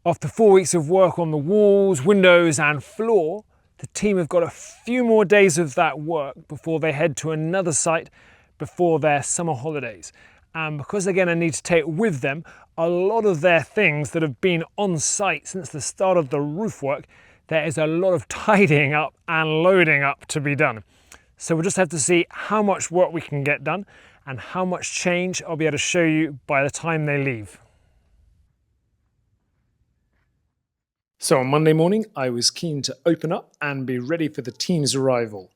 After 4 weeks of work on the walls, windows and floor, the team have got a few more days of that work before they head to another site before their summer holidays. And because they're going to need to take with them a lot of their things that have been on site since the start of the roof work, there is a lot of tidying up and loading up to be done. So we'll just have to see how much work we can get done and how much change I'll be able to show you by the time they leave. So on Monday morning, I was keen to open up and be ready for the team's arrival.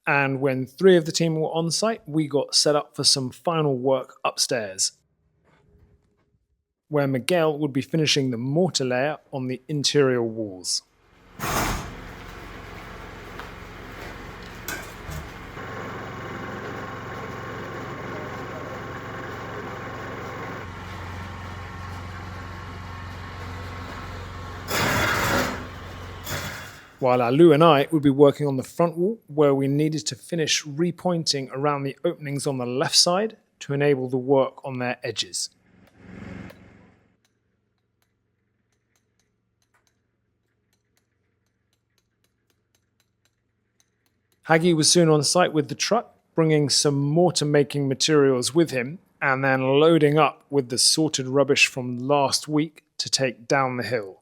And when 3 of the team were on site, we got set up for some final work upstairs, where Miguel would be finishing the mortar layer on the interior walls. While Alu and I would be working on the front wall, where we needed to finish repointing around the openings on the left side to enable the work on their edges. Haggy was soon on site with the truck, bringing some mortar making materials with him and then loading up with the sorted rubbish from last week to take down the hill.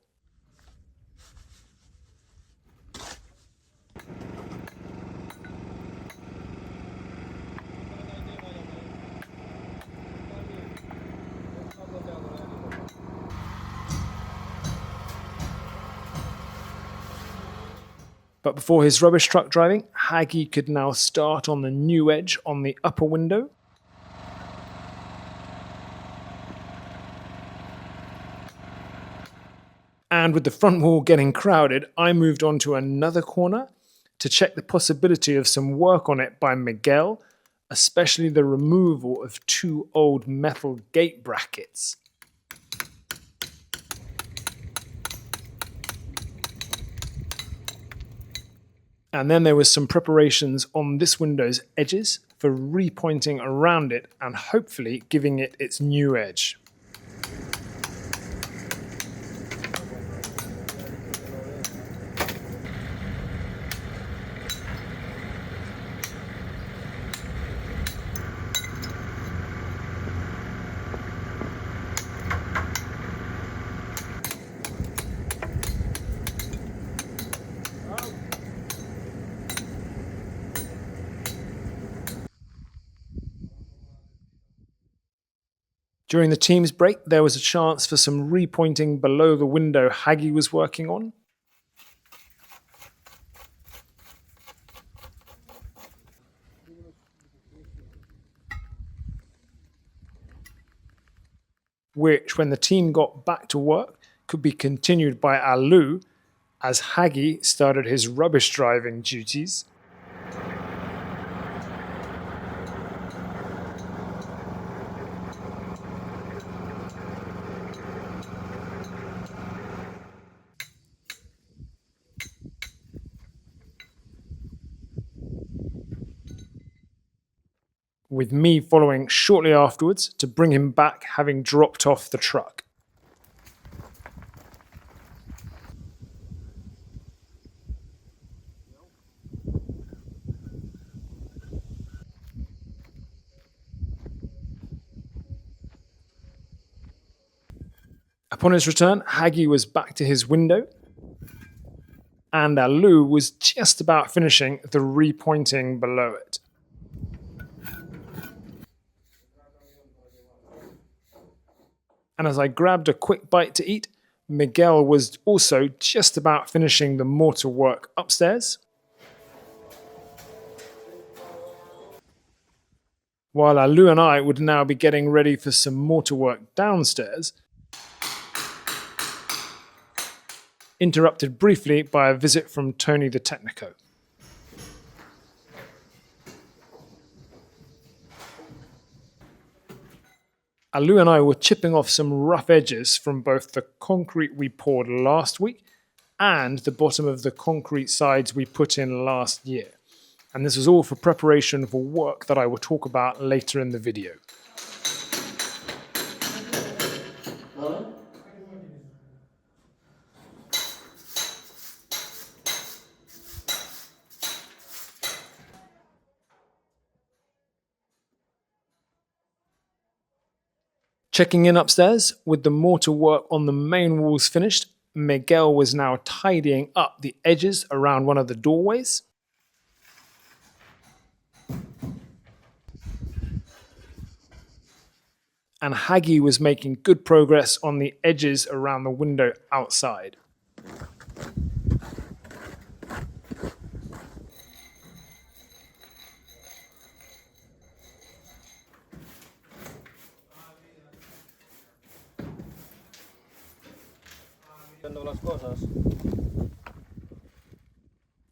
But before his rubbish truck driving, Haggy could now start on the new edge on the upper window. And with the front wall getting crowded, I moved on to another corner to check the possibility of some work on it by Miguel, especially the removal of 2 old metal gate brackets. And then there was some preparations on this window's edges for repointing around it and hopefully giving it its new edge. During the team's break, there was a chance for some repointing below the window Haggy was working on. Which, when the team got back to work, could be continued by Alu as Haggy started his rubbish driving duties. With me following shortly afterwards to bring him back having dropped off the truck. Upon his return, Haggy was back to his window, and Alu was just about finishing the repointing below it. And as I grabbed a quick bite to eat, Miguel was also just about finishing the mortar work upstairs, while Alu and I would now be getting ready for some mortar work downstairs, interrupted briefly by a visit from Tony the Technico. Alu and I were chipping off some rough edges from both the concrete we poured last week and the bottom of the concrete sides we put in last year. And this was all for preparation for work that I will talk about later in the video. Checking in upstairs, with the mortar work on the main walls finished, Miguel was now tidying up the edges around one of the doorways. And Hagi was making good progress on the edges around the window outside.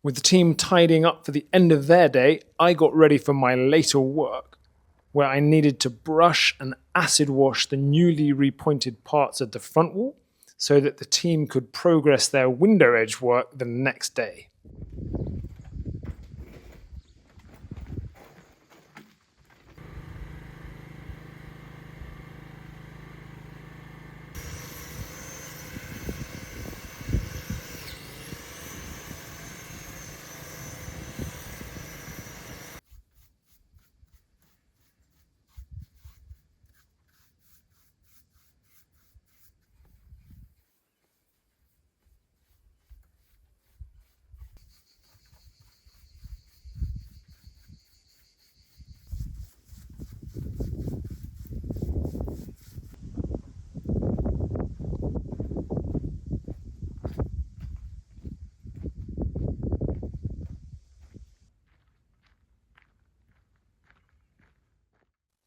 With the team tidying up for the end of their day, I got ready for my later work, where I needed to brush and acid wash the newly repointed parts of the front wall so that the team could progress their window edge work the next day.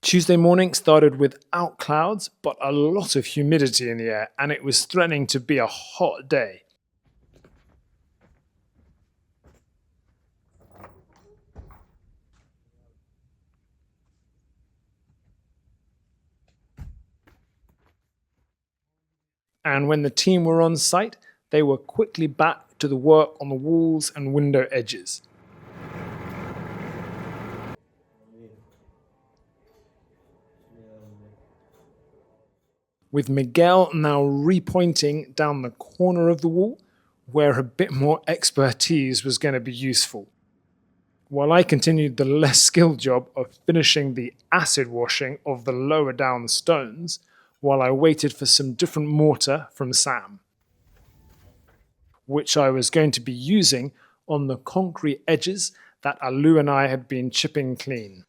Tuesday morning started without clouds, but a lot of humidity in the air, and it was threatening to be a hot day. And when the team were on site, they were quickly back to the work on the walls and window edges. With Miguel now repointing down the corner of the wall, where a bit more expertise was going to be useful, while I continued the less skilled job of finishing the acid washing of the lower down stones, while I waited for some different mortar from Sam, which I was going to be using on the concrete edges that Alu and I had been chipping clean.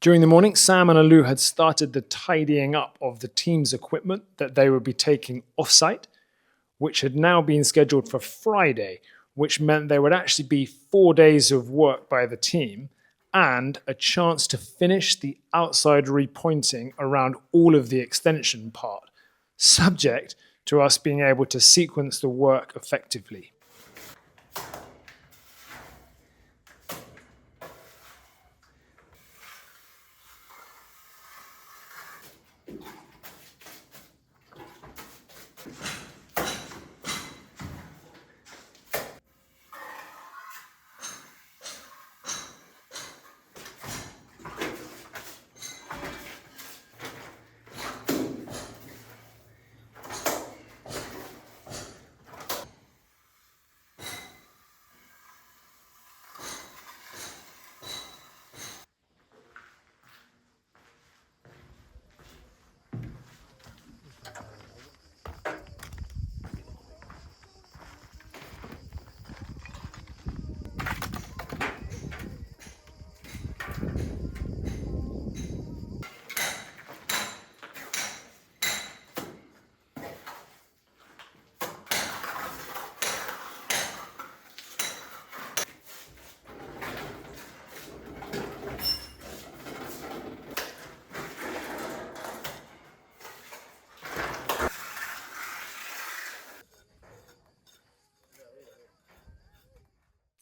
During the morning, Sam and Alu had started the tidying up of the team's equipment that they would be taking off-site, which had now been scheduled for Friday, which meant there would actually be 4 days of work by the team and a chance to finish the outside repointing around all of the extension part, subject to us being able to sequence the work effectively.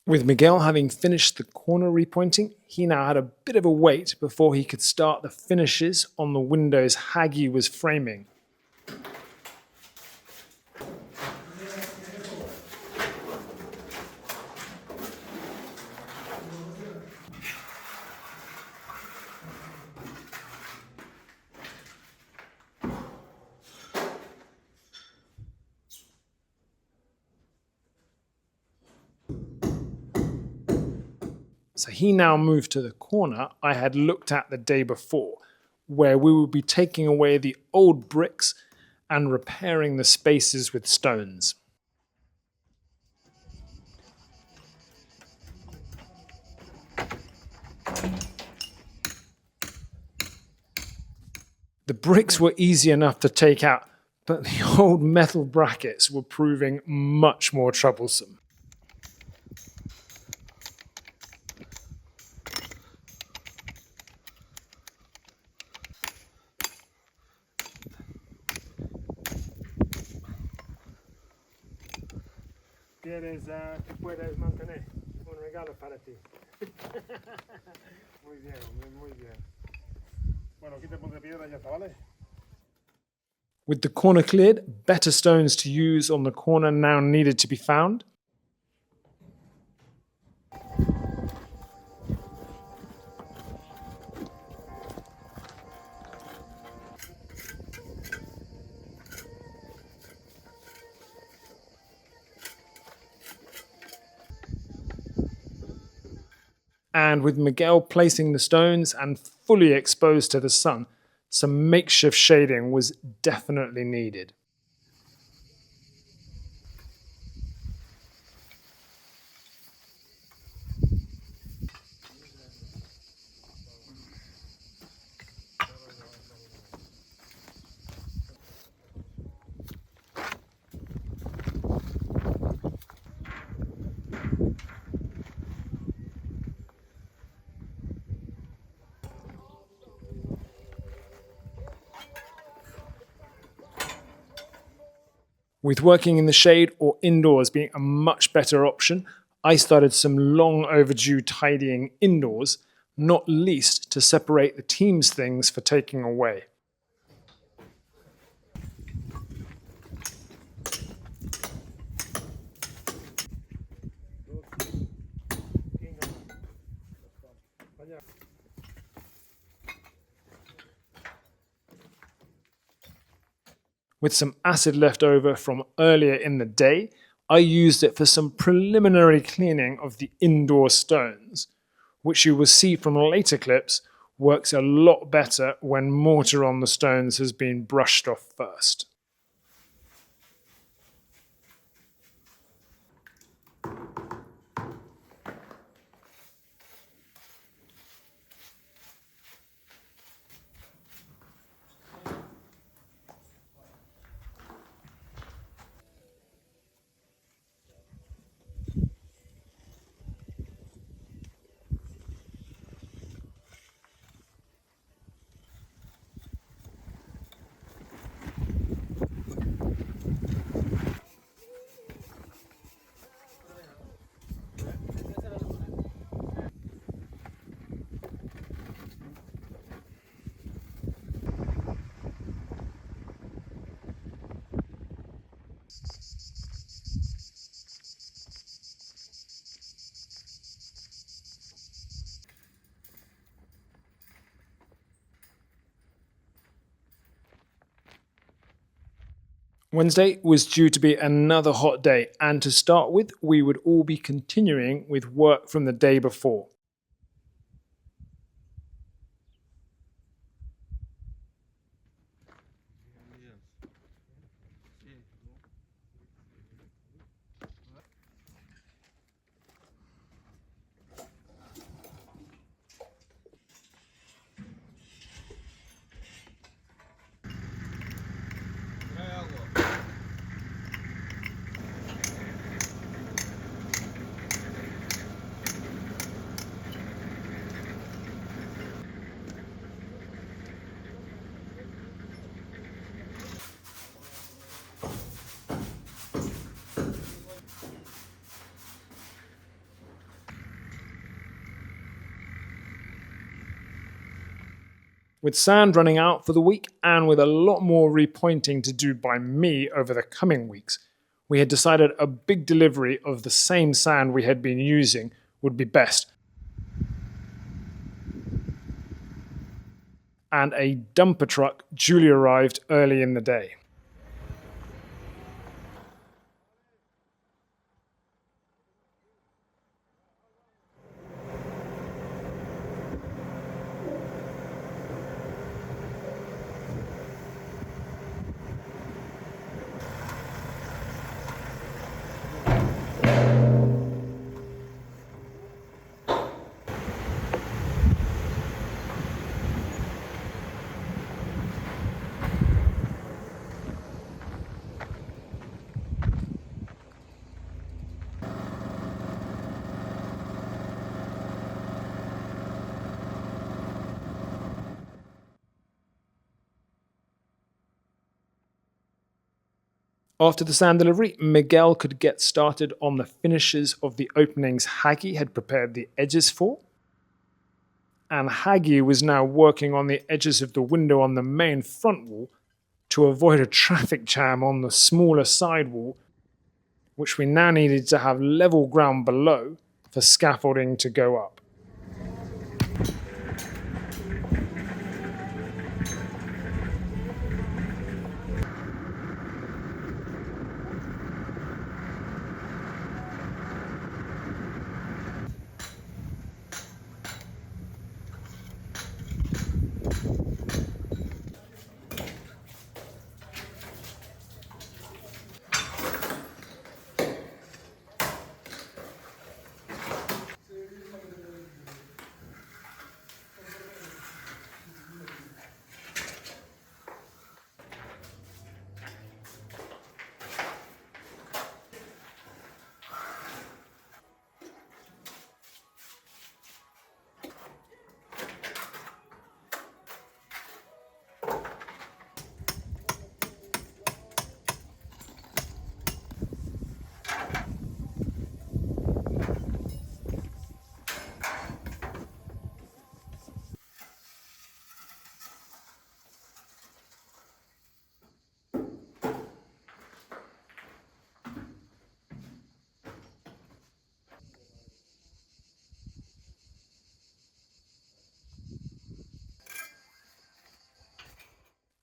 With Miguel having finished the corner repointing, he now had a bit of a wait before he could start the finishes on the windows Haggy was framing. So he now moved to the corner I had looked at the day before, where we would be taking away the old bricks and repairing the spaces with stones. The bricks were easy enough to take out, but the old metal brackets were proving much more troublesome. Que puedes mantener un regalo para ti. Muy bien, muy bien. Bueno, aquí te pondré piedra ya está, ¿vale? With the corner cleared, better stones to use on the corner now needed to be found. And with Miguel placing the stones and fully exposed to the sun, some makeshift shading was definitely needed. With working in the shade or indoors being a much better option, I started some long overdue tidying indoors, not least to separate the team's things for taking away. With some acid left over from earlier in the day, I used it for some preliminary cleaning of the indoor stones, which you will see from later clips works a lot better when mortar on the stones has been brushed off first. Wednesday was due to be another hot day, and to start with, we would all be continuing with work from the day before. With sand running out for the week and with a lot more repointing to do by me over the coming weeks, we had decided a big delivery of the same sand we had been using would be best. And a dumper truck duly arrived early in the day. After the sand delivery, Miguel could get started on the finishes of the openings Haggy had prepared the edges for. And Haggy was now working on the edges of the window on the main front wall to avoid a traffic jam on the smaller side wall, which we now needed to have level ground below for scaffolding to go up.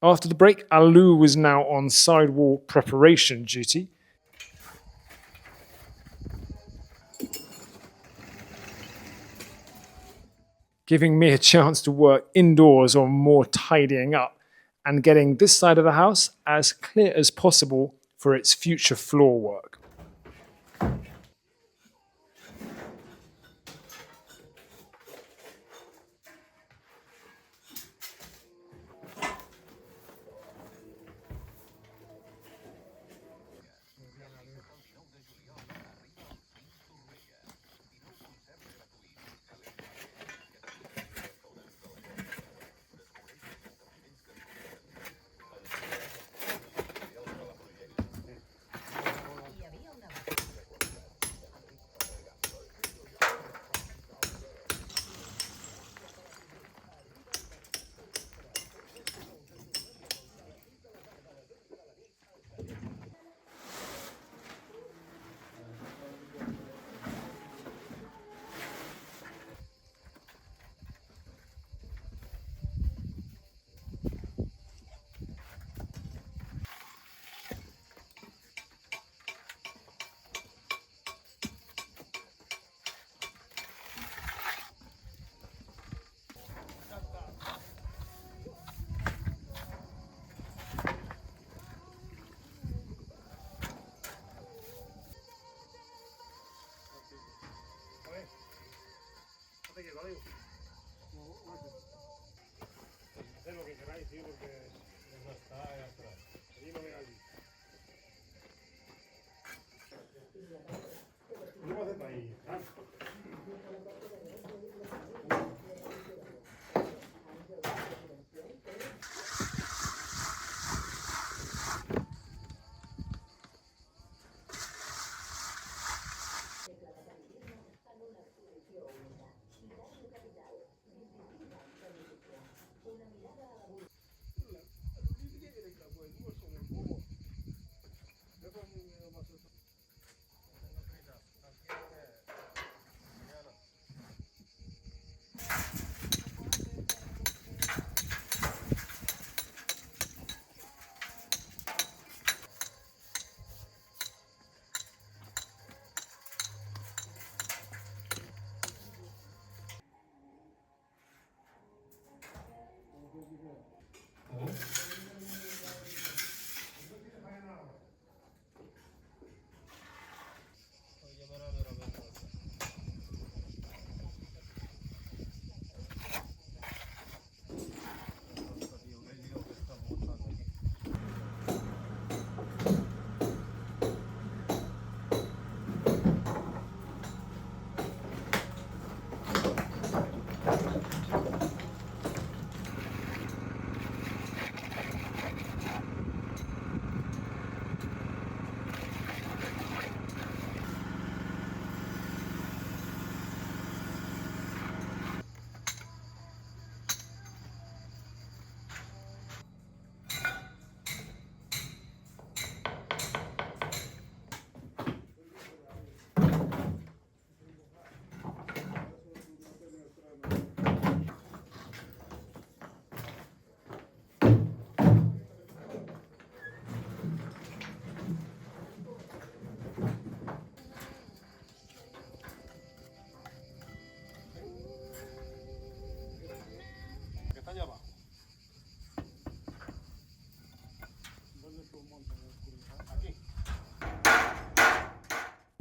After the break, Alou was now on sidewall preparation duty. Giving me a chance to work indoors on more tidying up and getting this side of the house as clear as possible for its future floor work.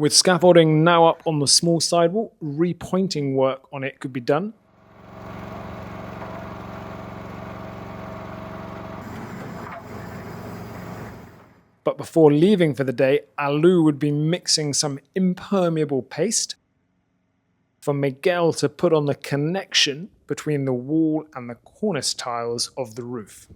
With scaffolding now up on the small sidewall, repointing work on it could be done. But before leaving for the day, Alou would be mixing some impermeable paste for Miguel to put on the connection between the wall and the cornice tiles of the roof.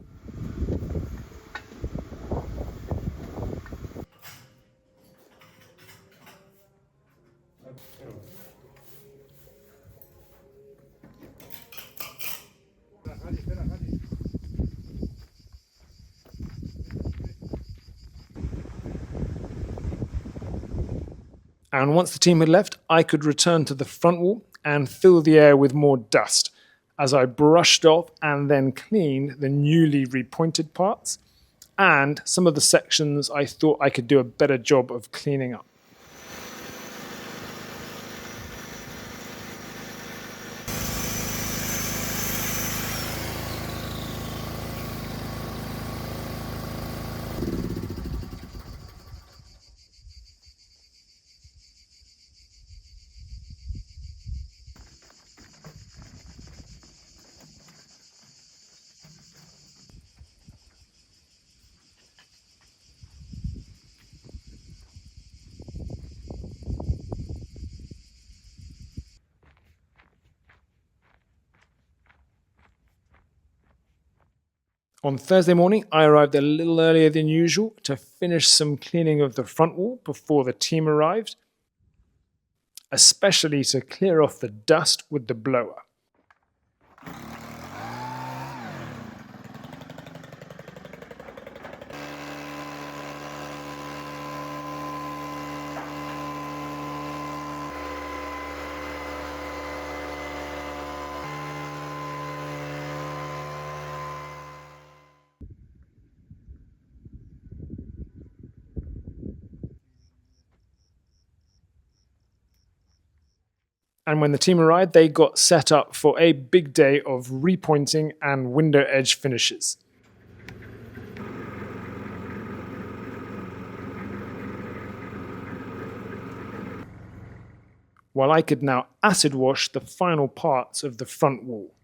And once the team had left, I could return to the front wall and fill the air with more dust as I brushed off and then cleaned the newly repointed parts and some of the sections I thought I could do a better job of cleaning up. On Thursday morning, I arrived a little earlier than usual to finish some cleaning of the front wall before the team arrived, especially to clear off the dust with the blower. And when the team arrived, they got set up for a big day of repointing and window edge finishes. While I could now acid wash the final parts of the front wall.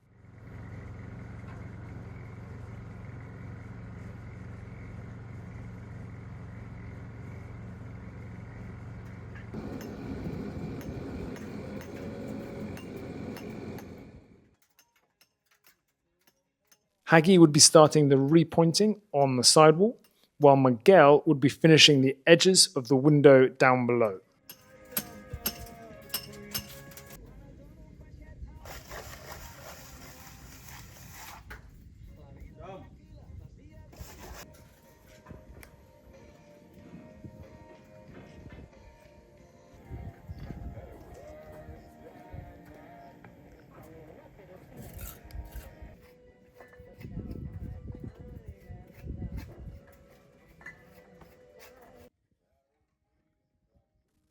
Haggy would be starting the repointing on the sidewall, while Miguel would be finishing the edges of the window down below.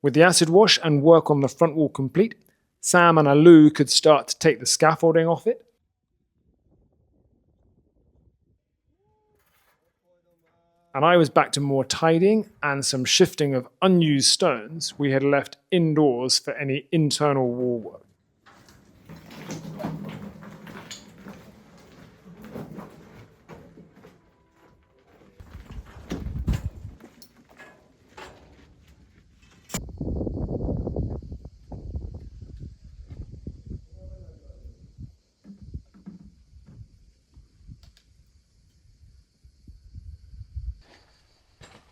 With the acid wash and work on the front wall complete, Sam and Alu could start to take the scaffolding off it. And I was back to more tidying and some shifting of unused stones we had left indoors for any internal wall work.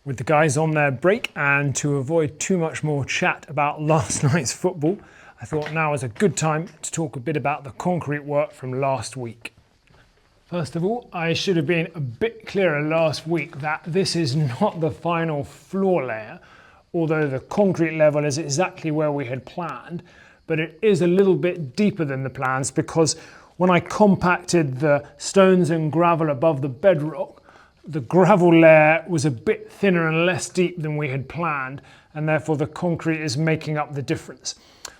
With the guys on their break and to avoid too much more chat about last night's football, I thought now is a good time to talk a bit about the concrete work from last week. First of all, I should have been a bit clearer last week that this is not the final floor layer, although the concrete level is exactly where we had planned, but it is a little bit deeper than the plans because when I compacted the stones and gravel above the bedrock, the gravel layer was a bit thinner and less deep than we had planned, and therefore the concrete is making up the difference.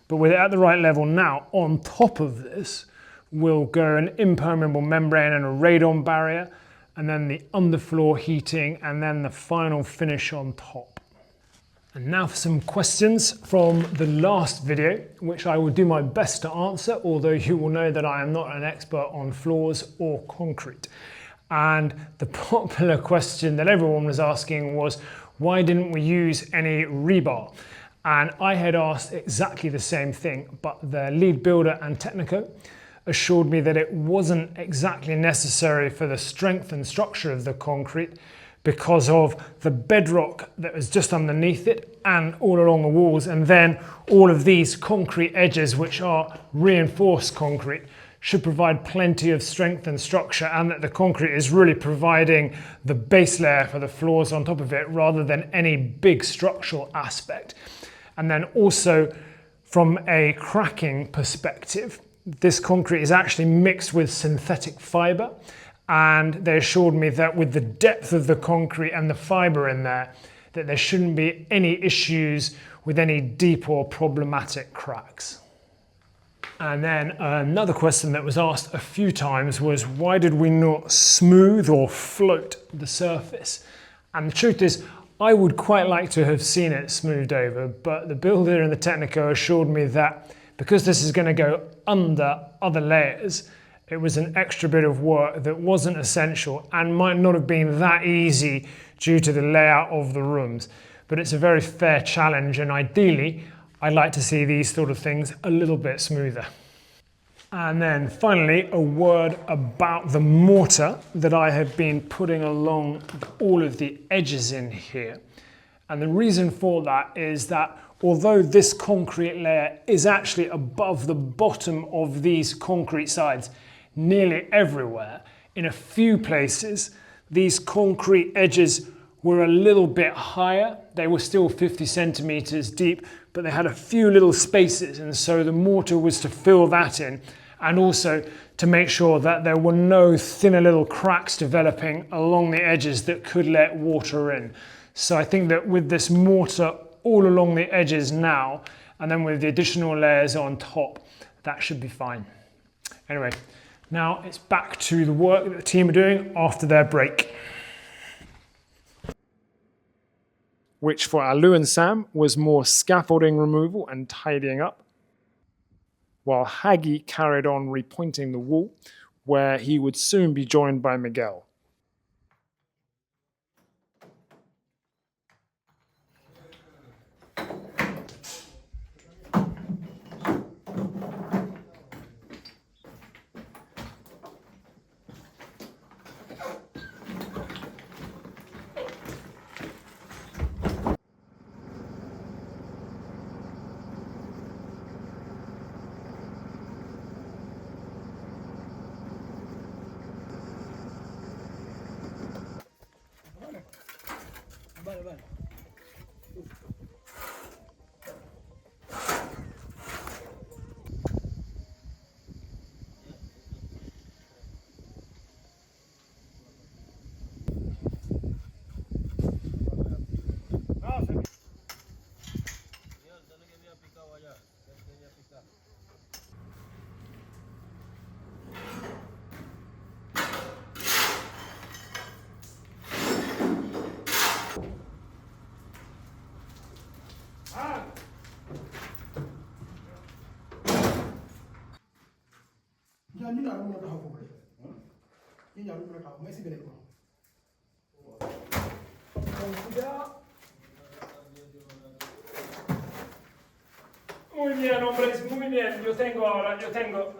But with it at the right level now, on top of this will go an impermeable membrane and a radon barrier, and then the underfloor heating, and then the final finish on top. And now for some questions from the last video, which I will do my best to answer, although you will know that I am not an expert on floors or concrete. And the popular question that everyone was asking was, why didn't we use any rebar? And I had asked exactly the same thing, but the lead builder and Technico assured me that it wasn't exactly necessary for the strength and structure of the concrete because of the bedrock that was just underneath it and all along the walls, and then all of these concrete edges, which are reinforced concrete, should provide plenty of strength and structure, and that the concrete is really providing the base layer for the floors on top of it rather than any big structural aspect. And then also from a cracking perspective, this concrete is actually mixed with synthetic fiber, and they assured me that with the depth of the concrete and the fiber in there, that there shouldn't be any issues with any deep or problematic cracks. And then another question that was asked a few times was, why did we not smooth or float the surface? And the truth is, I would quite like to have seen it smoothed over, but the builder and the Technico assured me that because this is going to go under other layers, it was an extra bit of work that wasn't essential and might not have been that easy due to the layout of the rooms. But it's a very fair challenge, and ideally, I'd like to see these sort of things a little bit smoother. And then finally, a word about the mortar that I have been putting along all of the edges in here. And the reason for that is that although this concrete layer is actually above the bottom of these concrete sides nearly everywhere, in a few places, these concrete edges were a little bit higher. They were still 50 centimeters deep, but they had a few little spaces, and so the mortar was to fill that in, and also to make sure that there were no thinner little cracks developing along the edges that could let water in. So I think that with this mortar all along the edges now, and then with the additional layers on top, that should be fine. Anyway, now it's back to the work that the team are doing after their break, which for Alu and Sam was more scaffolding removal and tidying up, while Haggy carried on repointing the wall, where he would soon be joined by Miguel. Muy bien, hombres, muy bien. Yo tengo ahora, yo tengo.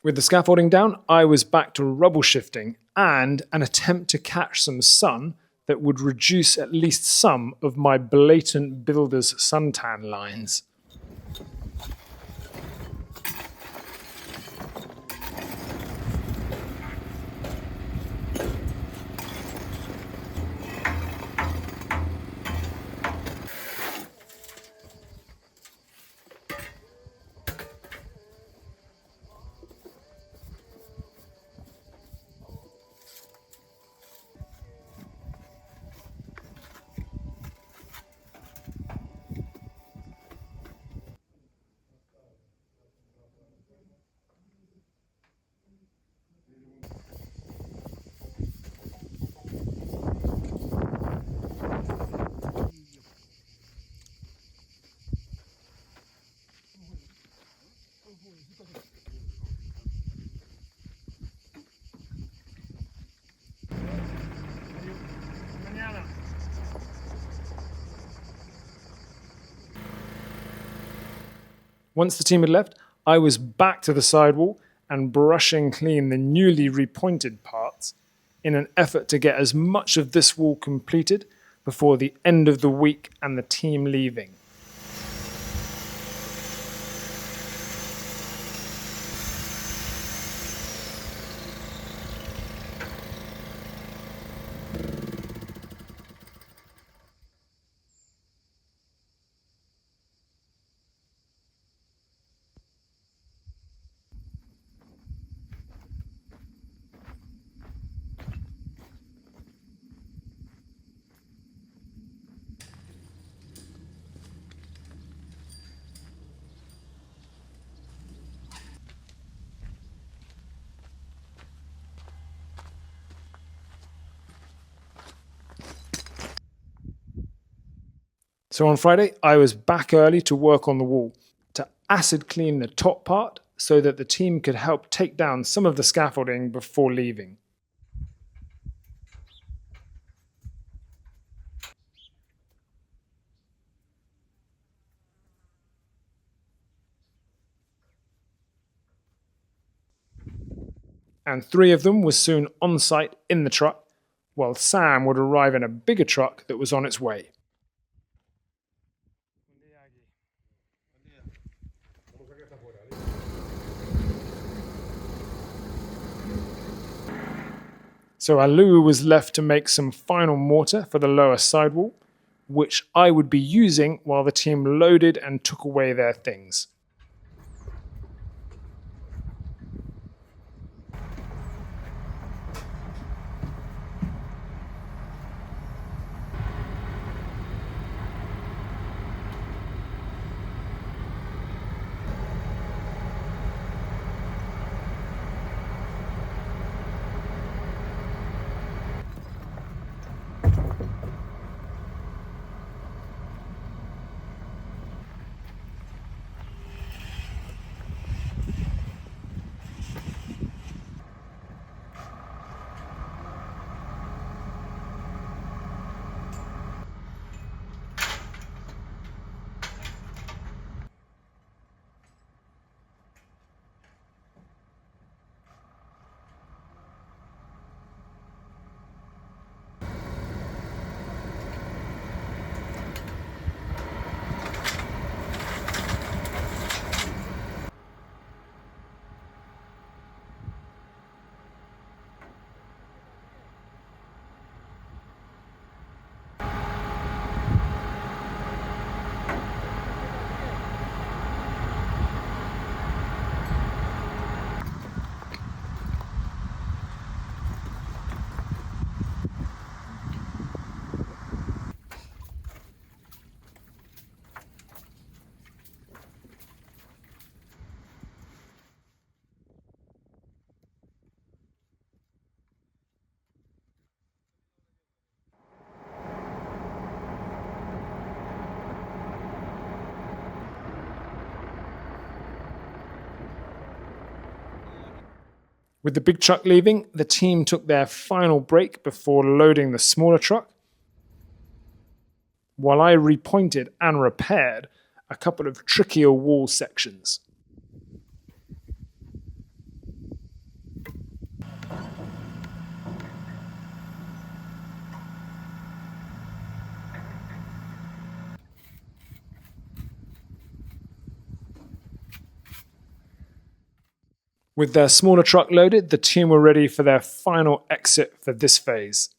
With the scaffolding down, I was back to rubble shifting and an attempt to catch some sun that would reduce at least some of my blatant builder's suntan lines. Once the team had left, I was back to the sidewall and brushing clean the newly repointed parts in an effort to get as much of this wall completed before the end of the week and the team leaving. So on Friday, I was back early to work on the wall, to acid clean the top part so that the team could help take down some of the scaffolding before leaving. And 3 of them were soon on site in the truck, while Sam would arrive in a bigger truck that was on its way. So Alu was left to make some final mortar for the lower sidewall, which I would be using while the team loaded and took away their things. With the big truck leaving, the team took their final break before loading the smaller truck, while I repointed and repaired a couple of trickier wall sections. With their smaller truck loaded, the team were ready for their final exit for this phase.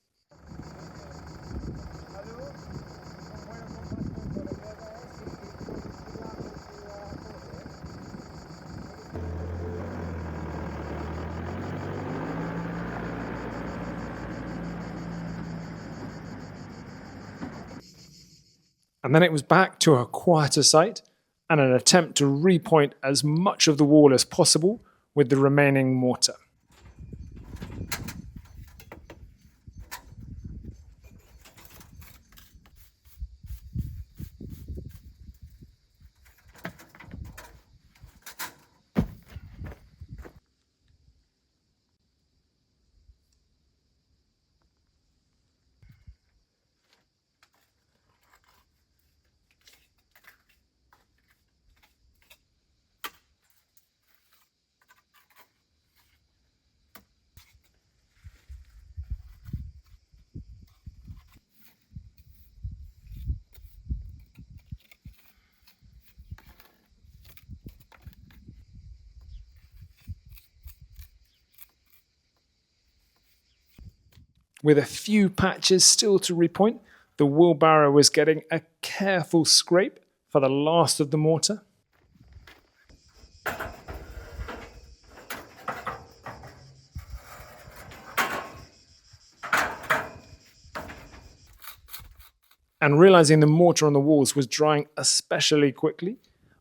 And then it was back to a quieter site and an attempt to repoint as much of the wall as possible with the remaining mortar. With a few patches still to repoint, the wheelbarrow was getting a careful scrape for the last of the mortar. And realizing the mortar on the walls was drying especially quickly,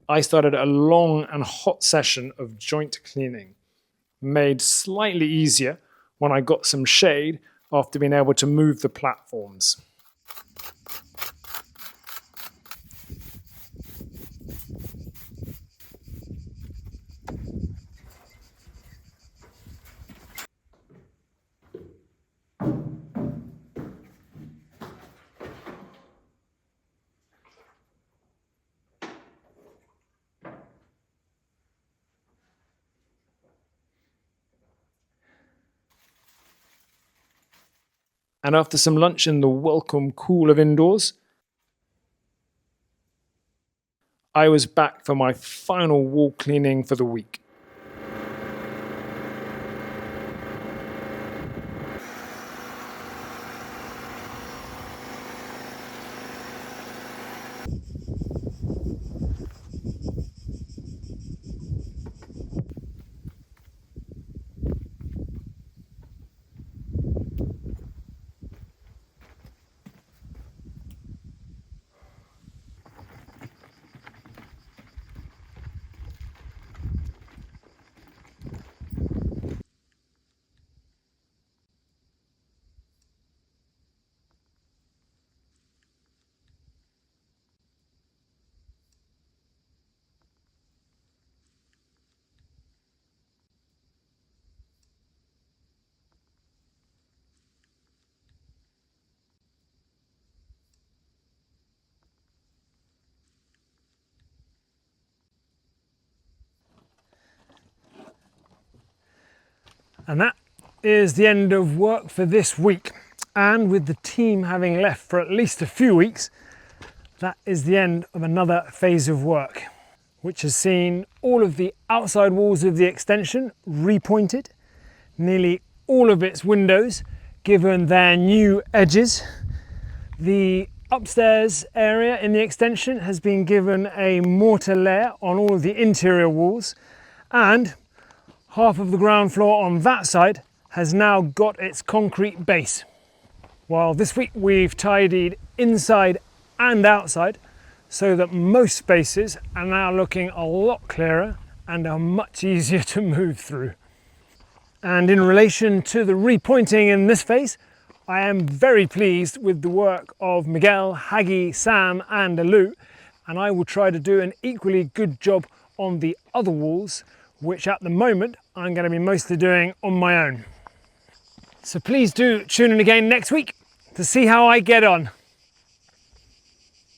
I started a long and hot session of joint cleaning, made slightly easier when I got some shade after being able to move the platforms. And after some lunch in the welcome cool of indoors, I was back for my final wall cleaning for the week. And that is the end of work for this week. And with the team having left for at least a few weeks, that is the end of another phase of work, which has seen all of the outside walls of the extension repointed, nearly all of its windows given their new edges. The upstairs area in the extension has been given a mortar layer on all of the interior walls, and half of the ground floor on that side has now got its concrete base. While this week we've tidied inside and outside so that most spaces are now looking a lot clearer and are much easier to move through. And in relation to the repointing in this phase, I am very pleased with the work of Miguel, Haggy, Sam and Alou, and I will try to do an equally good job on the other walls which at the moment I'm going to be mostly doing on my own. So please do tune in again next week to see how I get on.